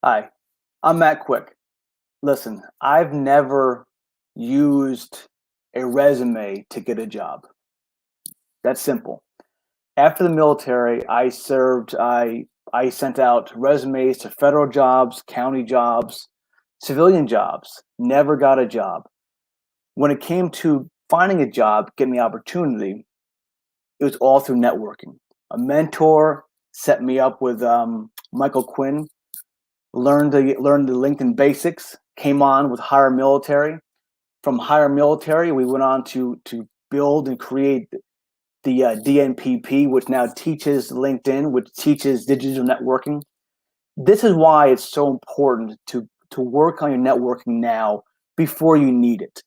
Hi, I'm Matt Quick. Listen, I've never used a resume to get a job. That's simple. After the military, I sent out resumes to federal jobs, county jobs, civilian jobs. Never got a job. When it came to finding a job, getting the opportunity, it was all through networking. A mentor set me up with Michael Quinn. Learned the LinkedIn basics. Came on with Higher Military. From Higher Military, we went on to build and create the DNPP, which now teaches LinkedIn, which teaches digital networking. This is why it's so important to work on your networking now before you need it.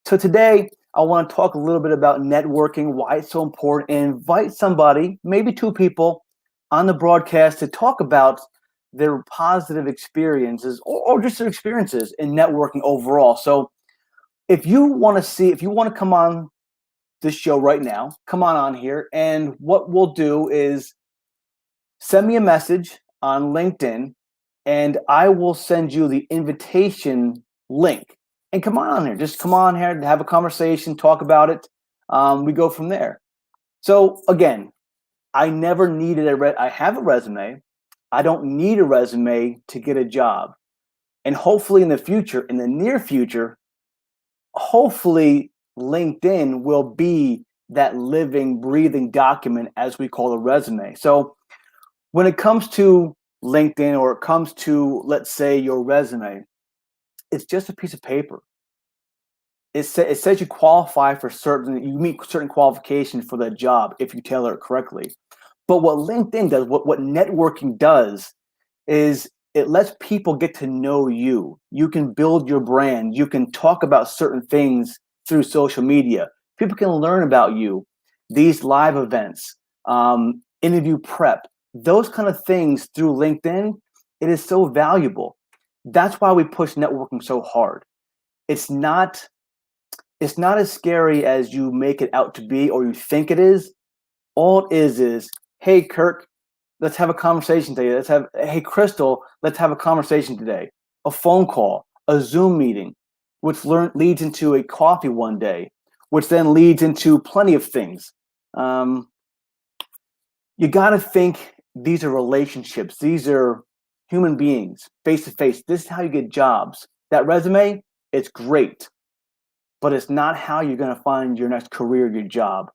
So today, I want to talk a little bit about networking, why it's so important, and invite somebody, maybe two people, on the broadcast to talk about their positive experiences or just their experiences in networking overall. So if you want to come on this show right now, come on here. And what we'll do is send me a message on LinkedIn and I will send you the invitation link. And come on here. Just come on here, have a conversation, talk about it. We go from there. So again, I never needed I have a resume. I don't need a resume to get a job. And hopefully in the future, in the near future, hopefully LinkedIn will be that living, breathing document as we call a resume. So when it comes to LinkedIn or it comes to, let's say, your resume, it's just a piece of paper. It says you qualify for you meet certain qualifications for that job if you tailor it correctly. But what LinkedIn does, what networking does, is it lets people get to know you. You can build your brand. You can talk about certain things through social media. People can learn about you. These live events, interview prep, those kind of things through LinkedIn, it is so valuable. That's why we push networking so hard. It's not as scary as you make it out to be or you think it is. All it is, hey, Kirk, let's have a conversation today. Hey, Crystal, let's have a conversation today. A phone call, a Zoom meeting, which leads into a coffee one day, which then leads into plenty of things. You got to think these are relationships. These are human beings, face to face. This is how you get jobs. That resume, it's great, but it's not how you're going to find your next career, your job.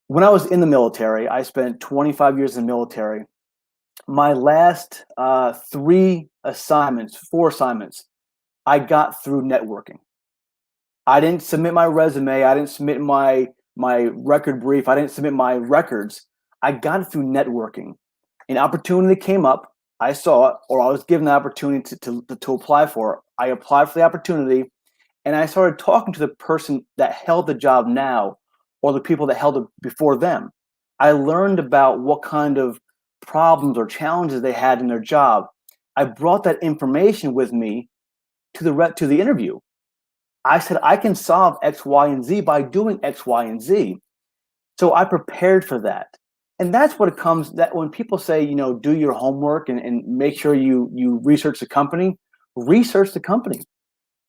When I was in the military, I spent 25 years in the military. My last four assignments, I got through networking. I didn't submit my resume. I didn't submit my record brief. I didn't submit my records. I got it through networking. An opportunity came up. I saw it, or I was given the opportunity to apply for it. I applied for the opportunity, and I started talking to the person that held the job now, or the people that held it before them. I learned about what kind of problems or challenges they had in their job. I brought that information with me to the interview. I said, I can solve X, Y, and Z by doing X, Y, and Z. So I prepared for that. And that's what it comes that when people say, do your homework and make sure you research the company,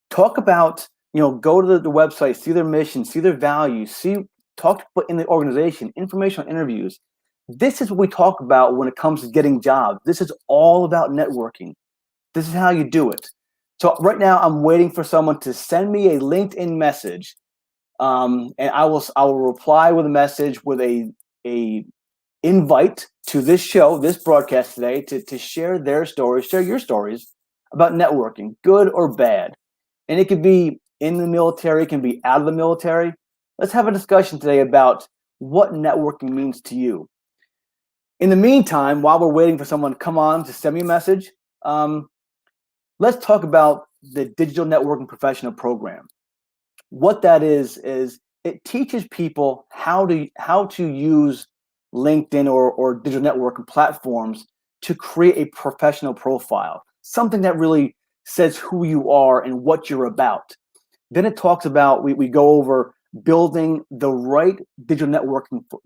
talk about, go to the website, see their mission, see their values, talk to in the organization, informational interviews. This is what we talk about when it comes to getting jobs. This is all about networking. This is how you do it. So right now I'm waiting for someone to send me a LinkedIn message. And I will reply with a message with a invite to this show, this broadcast today to share their stories, share your stories about networking, good or bad. And it could be in the military, it can be out of the military. Let's have a discussion today about what networking means to you. In the meantime, while we're waiting for someone to come on to send me a message, let's talk about the Digital Networking Professional Program. What that is it teaches people how to use LinkedIn or digital networking platforms to create a professional profile, something that really says who you are and what you're about. Then it talks about, we go over building the right digital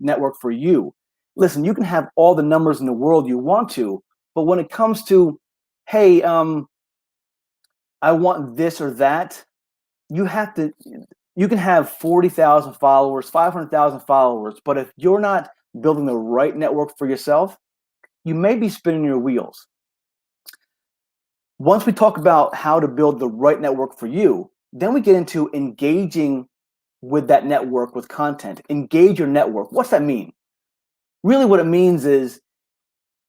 network for you. Listen, you can have all the numbers in the world you want to, but when it comes to hey, I want this or that. You have to. You can have 40,000 followers, 500,000 followers, but if you're not building the right network for yourself, you may be spinning your wheels. Once we talk about how to build the right network for you, then we get into engaging with that network with content. Engage your network. What's that mean? Really, what it means is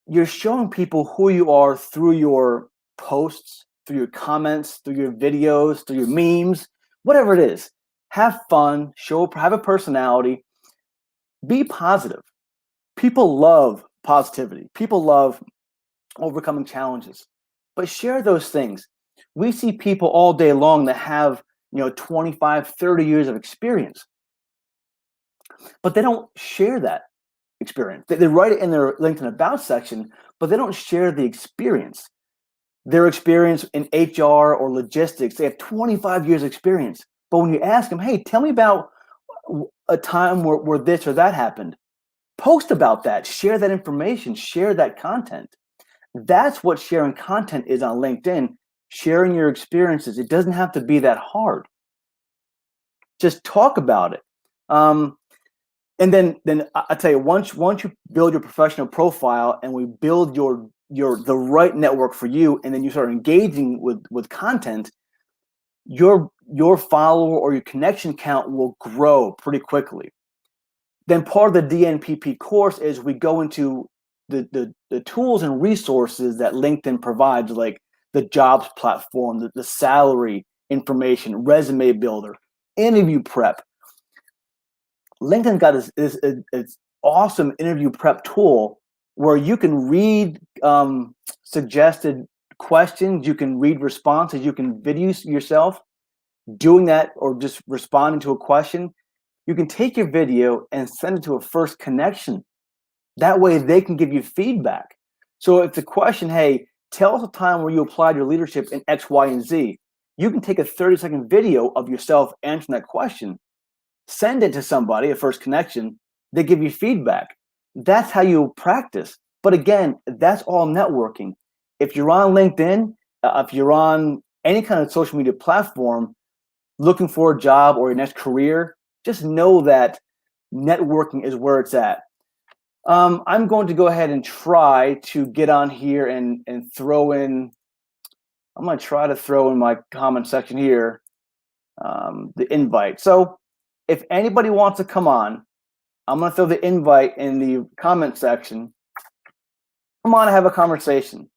you're showing people who you are through your posts, through your comments, through your videos, through your memes, whatever it is. Have fun, have a personality, be positive. People love positivity. People love overcoming challenges. But share those things. We see people all day long that have, 25, 30 years of experience, but they don't share that experience. They write it in their LinkedIn About section, but they don't share the experience. Their experience in HR or logistics, they have 25 years experience. But when you ask them, hey, tell me about a time where this or that happened, post about that, share that information, share that content. That's what sharing content is on LinkedIn, sharing your experiences. It doesn't have to be that hard. Just talk about it. And then I tell you, once you build your professional profile and we build the right network for you, and then you start engaging with content, your follower or your connection count will grow pretty quickly. Then part of the DNPP course is we go into the tools and resources that LinkedIn provides, like the jobs platform, the salary information, resume builder, interview prep. LinkedIn got this awesome interview prep tool where you can read suggested questions, you can read responses, you can video yourself doing that or just responding to a question. You can take your video and send it to a first connection. That way they can give you feedback. So if the question, hey, tell us a time where you applied your leadership in X, Y, and Z, you can take a 30-second video of yourself answering that question, send it to somebody, a first connection, they give you feedback. That's how you practice. But again, that's all networking. If you're on LinkedIn, if you're on any kind of social media platform, looking for a job or your next career, just know that networking is where it's at. I'm going to go ahead and try to get on here and throw in, I'm going to try to throw in my comment section here, the invite. So if anybody wants to come on, I'm going to throw the invite in the comment section. Come on and have a conversation.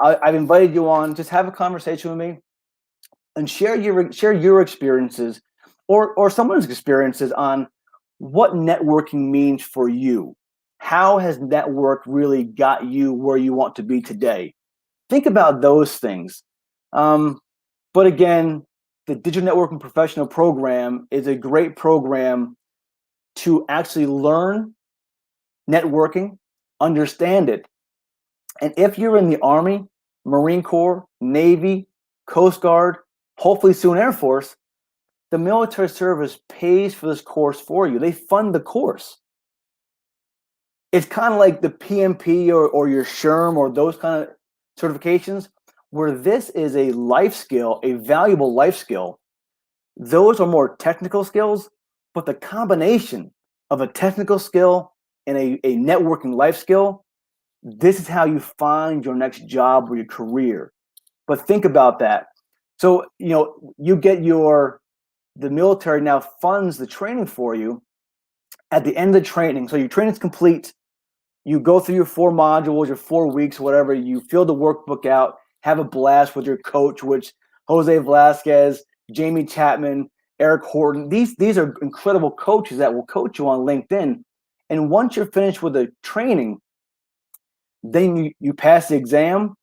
I've invited you on. Just have a conversation with me and share your experiences or someone's experiences on what networking means for you. How has network really got you where you want to be today? Think about those things. But again, the Digital Networking Professional Program is a great program to actually learn networking, understand it. And if you're in the Army, Marine Corps, Navy, Coast Guard, hopefully soon Air Force, the military service pays for this course for you. They fund the course. It's kind of like the PMP or your SHRM or those kind of certifications, where this is a life skill, a valuable life skill. Those are more technical skills, but the combination of a technical skill and a networking life skill, this is how you find your next job or your career. But think about that. So, you get the military now funds the training for you at the end of the training. So your training is complete. You go through your 4 modules, your 4 weeks, whatever. You fill the workbook out, have a blast with your coach, which Jose Velasquez, Jamie Chapman, Eric Horton. These are incredible coaches that will coach you on LinkedIn. And once you're finished with the training, then you pass the exam.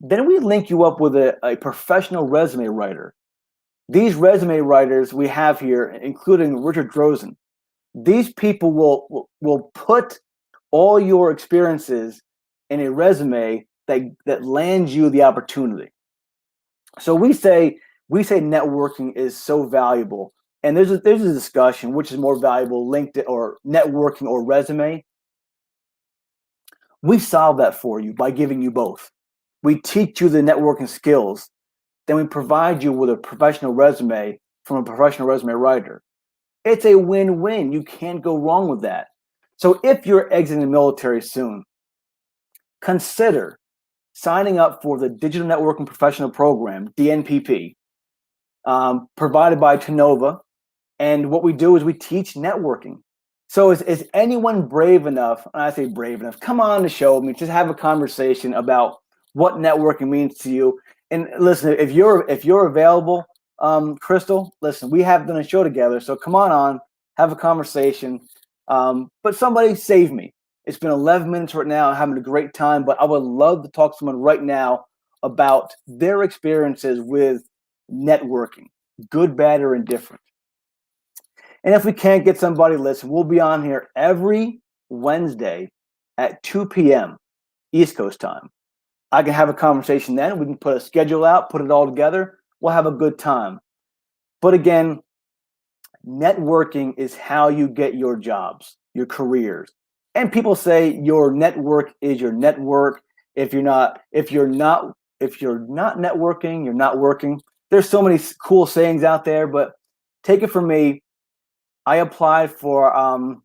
Then we link you up with a professional resume writer. These resume writers we have here, including Richard Drozen, these people will put all your experiences in a resume that lands you the opportunity. So we say networking is so valuable, and there's a discussion which is more valuable, LinkedIn or networking or resume. We solve that for you by giving you both. We teach you the networking skills. Then we provide you with a professional resume from a professional resume writer. It's a win-win. You can't go wrong with that. So if you're exiting the military soon, consider signing up for the Digital Networking Professional Program, DNPP, provided by Tenova. And what we do is we teach networking. So is anyone brave enough, and I say brave enough, come on the show with me, just have a conversation about what networking means to you. And listen, if you're available, Crystal, listen, we have done a show together, so come on, have a conversation. But somebody save me. It's been 11 minutes right now. I'm having a great time, but I would love to talk to someone right now about their experiences with networking, good, bad, or indifferent. And if we can't get somebody, listen, we'll be on here every Wednesday at 2 p.m. East Coast time. I can have a conversation then. We can put a schedule out, put it all together. We'll have a good time. But again, networking is how you get your jobs, your careers. And people say your network is your network. If you're not networking, you're not working. There's so many cool sayings out there, but take it from me. I applied for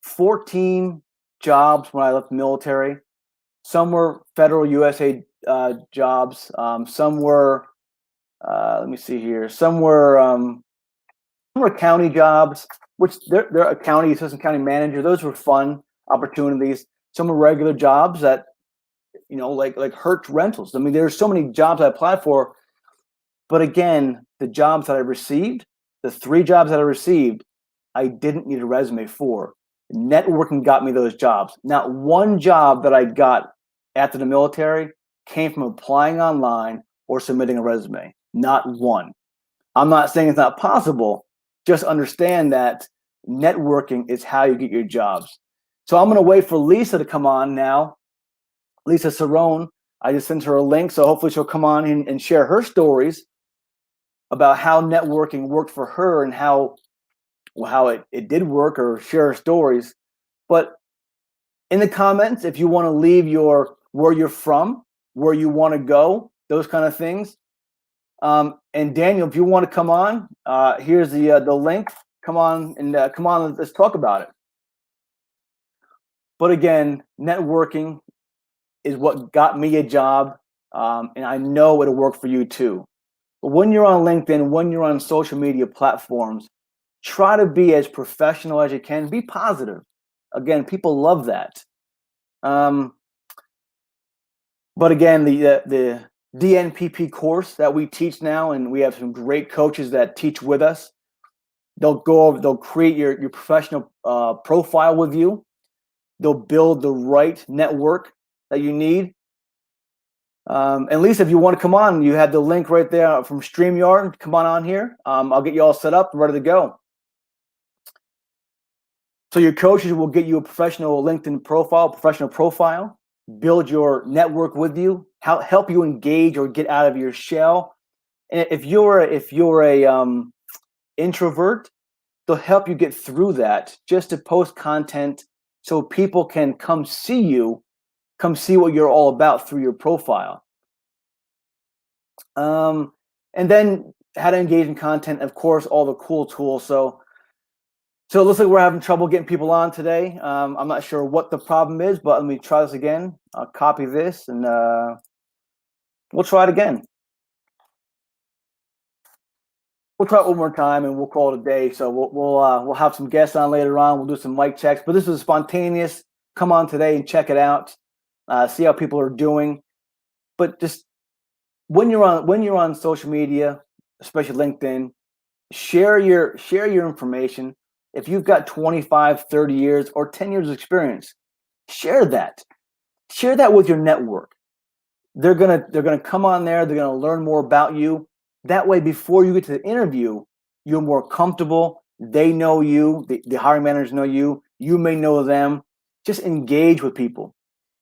14 jobs when I left the military. Some were federal USA jobs. Some were, let me see here. Some were county jobs, which they're a county assistant county manager. Those were fun opportunities. Some were regular jobs that, like Hertz Rentals. I mean, there's so many jobs I applied for. But again, the jobs that I received, the 3 jobs that I received, I didn't need a resume for. Networking got me those jobs. Not one job that I got after the military came from applying online or submitting a resume. Not one. I'm not saying it's not possible. Just understand that networking is how you get your jobs. So I'm going to wait for Lisa to come on now. Lisa Cerrone. I just sent her a link, so hopefully she'll come on and share her stories about how networking worked for her and how it did work, or share her stories. But in the comments, if you want to leave where you're from, where you want to go, those kind of things. And Daniel, if you want to come on, here's the link. Come on, let's talk about it. But again, networking is what got me a job, and I know it'll work for you too. But when you're on LinkedIn, when you're on social media platforms, try to be as professional as you can. Be positive. Again, people love that. But again, the DNPP course that we teach now, and we have some great coaches that teach with us. They'll create your professional profile with you. They'll build the right network that you need. And Lisa, if you want to come on, you have the link right there from StreamYard. Come on here. I'll get you all set up, ready to go. So your coaches will get you a professional LinkedIn profile, build your network with you, help you engage or get out of your shell. And if you're a introvert, they'll help you get through that, just to post content so people can come see what you're all about through your profile. And then how to engage in content, of course, all the cool tools. So it looks like we're having trouble getting people on today. I'm not sure what the problem is, but let me try this again. I'll copy this and we'll try it again. We'll try it one more time and we'll call it a day. So we'll have some guests on later on. We'll do some mic checks, but this is spontaneous. Come on today and check it out. See how people are doing. But just when you're on social media, especially LinkedIn, share your information. If you've got 25, 30 years or 10 years of experience, share that. Share that with your network. They're gonna come on there. They're gonna learn more about you. That way, before you get to the interview, you're more comfortable. They know you. The hiring managers know you. You may know them. Just engage with people.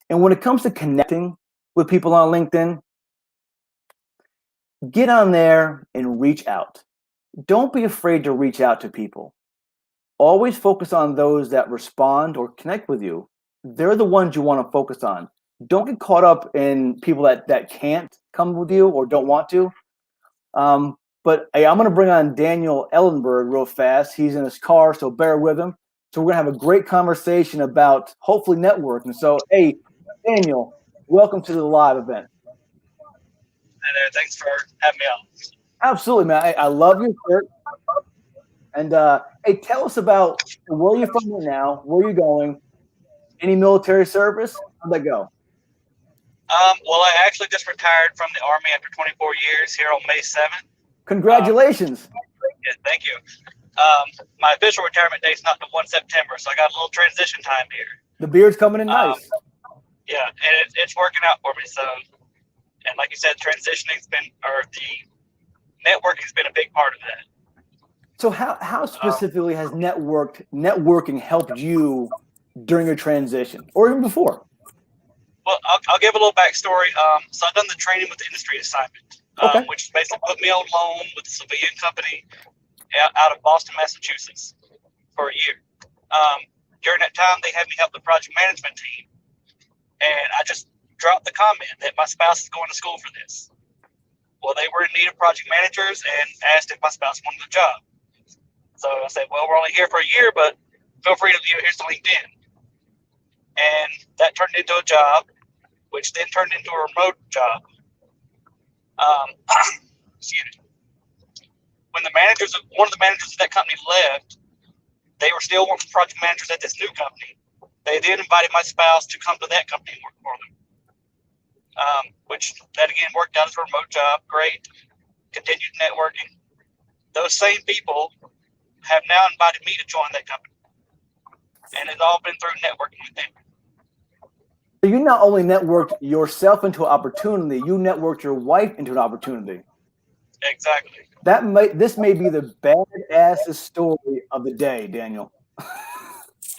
And when it comes to connecting with people on LinkedIn, get on there and reach out. Don't be afraid to reach out to people. Always focus on those that respond or connect with you. They're the ones you want to focus on. don't get caught up in people that can't come with you or don't want to. But hey, I'm going to bring on Daniel Ellenberg real fast. He's in his car, so bear with him. So we're going to have a great conversation about hopefully networking. So, hey, Daniel, welcome to the live event. Hey there, thanks for having me on. Absolutely, man. I love your shirt. And hey, tell us about where you're from right now, where you're going, any military service? How'd that go? Well, I actually just retired from the Army after 24 years here on May 7th. Congratulations. Yeah, thank you. My official retirement date's not the 1 September, so I got a little transition time here. The beard's coming in nice. Yeah, and it's working out for me. So, and like you said, the networking's been a big part of that. So how specifically has networking helped you during your transition or even before? Well, I'll give a little backstory. So I've done the training with the industry assignment, which basically put me on loan with a civilian company out of Boston, Massachusetts for a year. During that time, they had me help the project management team. And I just dropped the comment that my spouse is going to school for this. Well, they were in need of project managers and asked if my spouse wanted a job. So I said, well, we're only here for a year, but feel free to, here's the LinkedIn. And that turned into a job, which then turned into a remote job. Excuse me. When one of the managers of that company left, they were still working project managers at this new company. They then invited my spouse to come to that company and work for them, which that again worked out as a remote job. Great. Continued networking. Those same people have now invited me to join that company. And it's all been through networking with them. So you not only networked yourself into an opportunity, you networked your wife into an opportunity. Exactly. This may be the badass story of the day, Daniel.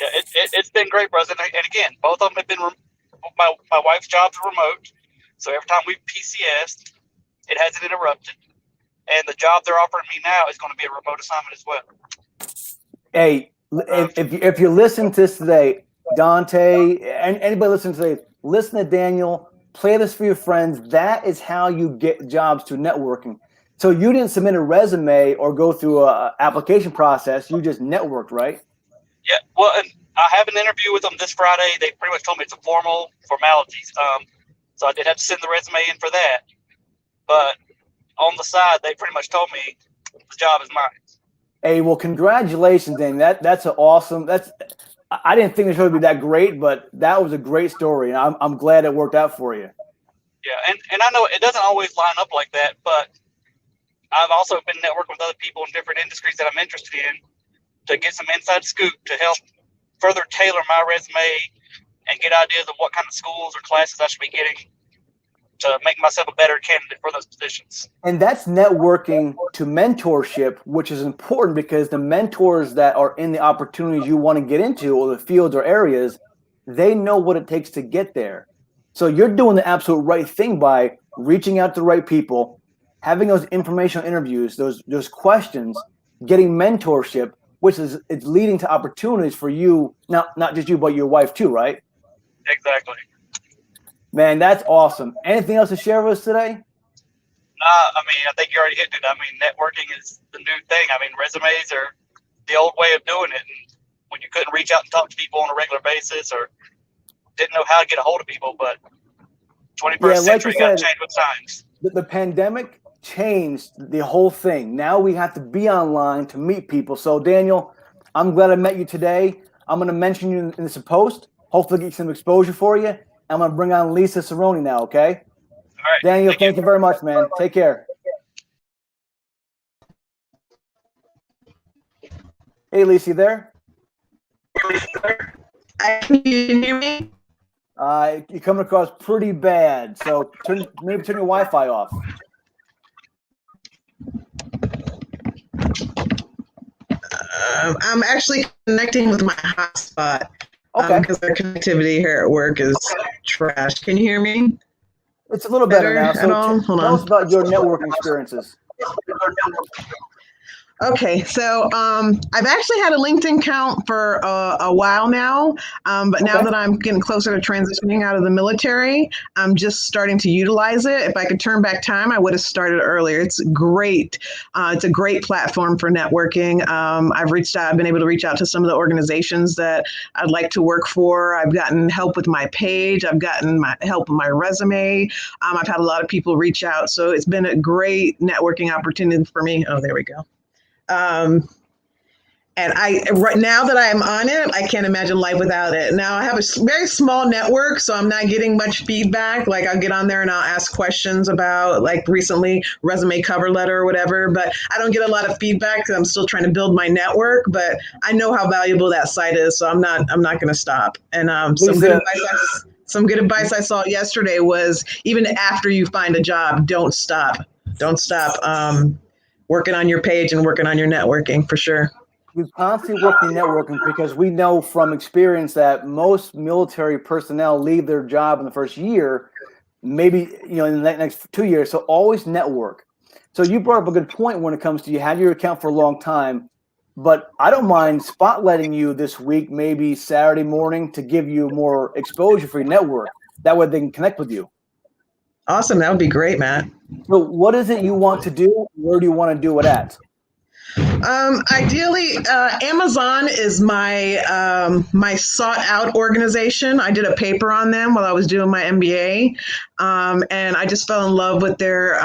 Yeah, it's been great, brother. And again, both of them have been my wife's job's remote, so every time we've PCS'd, it hasn't interrupted. And the job they're offering me now is going to be a remote assignment as well. Hey, if you listen to this today, Dante, and anybody listening today, listen to Daniel. Play this for your friends. That is how you get jobs through networking. So you didn't submit a resume or go through an application process. You just networked, right? Yeah. Well, and I have an interview with them this Friday. They pretty much told me it's a formalities. So I did have to send the resume in for that. But on the side, they pretty much told me the job is mine. Hey, well, congratulations, Dan. That's an awesome. I didn't think the show would be that great, but that was a great story, and I'm glad it worked out for you. Yeah, and I know it doesn't always line up like that, but I've also been networking with other people in different industries that I'm interested in to get some inside scoop to help further tailor my resume and get ideas of what kind of schools or classes I should be getting to make myself a better candidate for those positions. And that's networking to mentorship, which is important because the mentors that are in the opportunities you want to get into or the fields or areas, they know what it takes to get there. So you're doing the absolute right thing by reaching out to the right people, having those informational interviews, those questions, getting mentorship, which is it's leading to opportunities for you, not just you, but your wife too, right? Exactly. Man, that's awesome. Anything else to share with us today? I mean, I think you already hit it. I mean, networking is the new thing. I mean, resumes are the old way of doing it. And when you couldn't reach out and talk to people on a regular basis or didn't know how to get a hold of people, but 21st century got to change with times. The pandemic changed the whole thing. Now we have to be online to meet people. So, Daniel, I'm glad I met you today. I'm going to mention you in this post, hopefully get some exposure for you. I'm going to bring on Lisa Cerrone now, okay? All right. Daniel, thank you very much, man. Take care. Hey, Lisa, you there? Can you hear me? You're coming across pretty bad, so maybe turn your Wi-Fi off. I'm actually connecting with my hotspot. Okay. Because our connectivity here at work is trash. Can you hear me? It's a little better now. So tell us about your networking experiences. Okay, so I've actually had a LinkedIn account for a while now, but now Okay. that I'm getting closer to transitioning out of the military, I'm just starting to utilize it. If I could turn back time, I would have started earlier. It's great. It's a great platform for networking. I've been able to reach out to some of the organizations that I'd like to work for. I've gotten help with my page. I've gotten help with my resume. I've had a lot of people reach out, so it's been a great networking opportunity for me. Oh, there we go. And right now that I am on it, I can't imagine life without it. Now I have a very small network, so I'm not getting much feedback. Like I'll get on there and I'll ask questions about, like recently, resume cover letter or whatever. But I don't get a lot of feedback because I'm still trying to build my network. But I know how valuable that site is, so I'm not going to stop. And Lisa, some good advice I saw yesterday was, even after you find a job, don't stop. Don't stop. Working on your page and working on your networking for sure. we constantly working networking because we know from experience that most military personnel leave their job in the first year, maybe in the next 2 years. So always network. So you brought up a good point when it comes to you had your account for a long time, but I don't mind spotlighting you this week, maybe Saturday morning, to give you more exposure for your network. That way they can connect with you. Awesome. That would be great, Matt. So what is it you want to do? Where do you want to do it at? Ideally, Amazon is my sought out organization. I did a paper on them while I was doing my MBA, and I just fell in love with their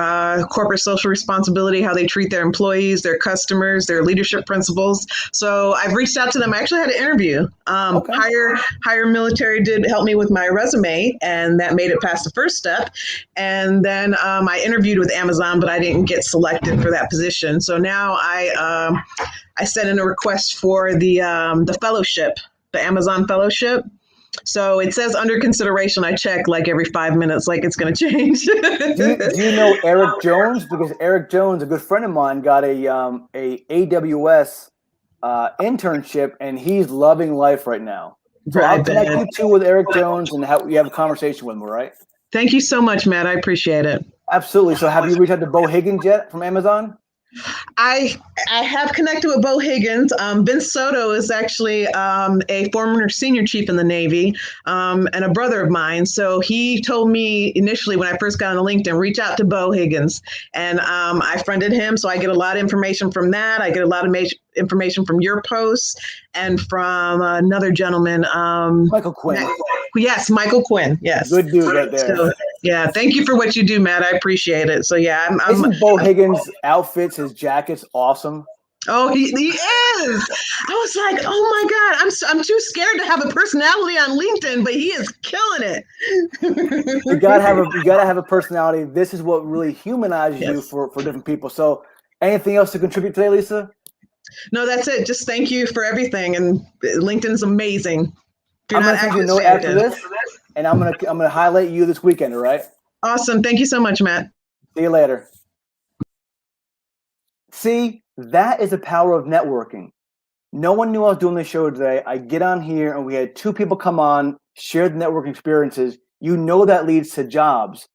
corporate social responsibility, how they treat their employees, their customers, their leadership principles. So I've reached out to them. I actually had an interview. Okay. Higher Military did help me with my resume, and that made it past the first step. And then I interviewed with Amazon, but I didn't get selected for that position. So now I sent in a request for the fellowship, the Amazon fellowship. So it says under consideration. I check like every 5 minutes, like it's going to change. Do you know Eric Jones? Because Eric Jones, a good friend of mine, got a AWS internship, and he's loving life right now. So I'll connect you two with Eric Jones, and you have a conversation with him, all right? Thank you so much, Matt. I apprate it. Absolutely. So have you reached out to Bo Higgins yet from Amazon? I have connected with Bo Higgins. Vince Soto is actually a former senior chief in the Navy and a brother of mine. So he told me initially when I first got on LinkedIn, reach out to Bo Higgins. And I friended him. So I get a lot of information from that. I get a lot of information from your posts and from another gentleman. Michael Quinn. Yes, Michael Quinn. Yes. Good dude right there. So, yeah, thank you for what you do, Matt. I appreciate it. So yeah, Isn't Bo Higgins' outfits, his jackets, awesome? Oh, he is. I was like, oh my God, I'm too scared to have a personality on LinkedIn, but he is killing it. You gotta have a personality. This is what really humanizes you for different people. So, anything else to contribute today, Lisa? No, that's it. Just thank you for everything, and LinkedIn's amazing. I'm gonna send you a note after this, and I'm gonna highlight you this weekend. All right? Awesome. Thank you so much, Matt. See you later. See, that is the power of networking. No one knew I was doing this show today. I get on here and we had two people come on, share the networking experiences. You know that leads to jobs.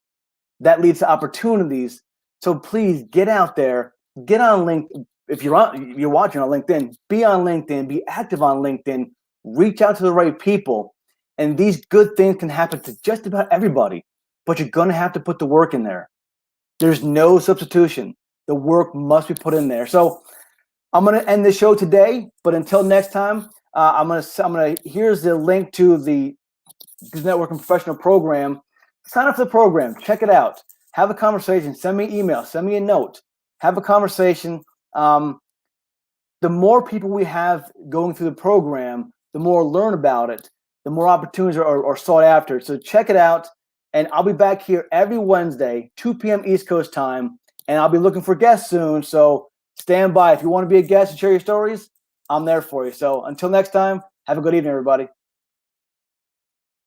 That leads to opportunities. So please get out there, get on LinkedIn. If you're watching on LinkedIn, be on LinkedIn, be active on LinkedIn, reach out to the right people. And these good things can happen to just about everybody, but you're going to have to put the work in there. There's no substitution. The work must be put in there. So I'm going to end the show today, but until next time, here's the link to the Networking Professional Program. Sign up for the program. Check it out. Have a conversation. Send me an email. Send me a note. Have a conversation. The more people we have going through the program, the more learn about it, the more opportunities are sought after. So check it out. And I'll be back here every Wednesday, 2 p.m. East Coast time. And I'll be looking for guests soon. So stand by. If you want to be a guest and share your stories, I'm there for you. So until next time, have a good evening, everybody.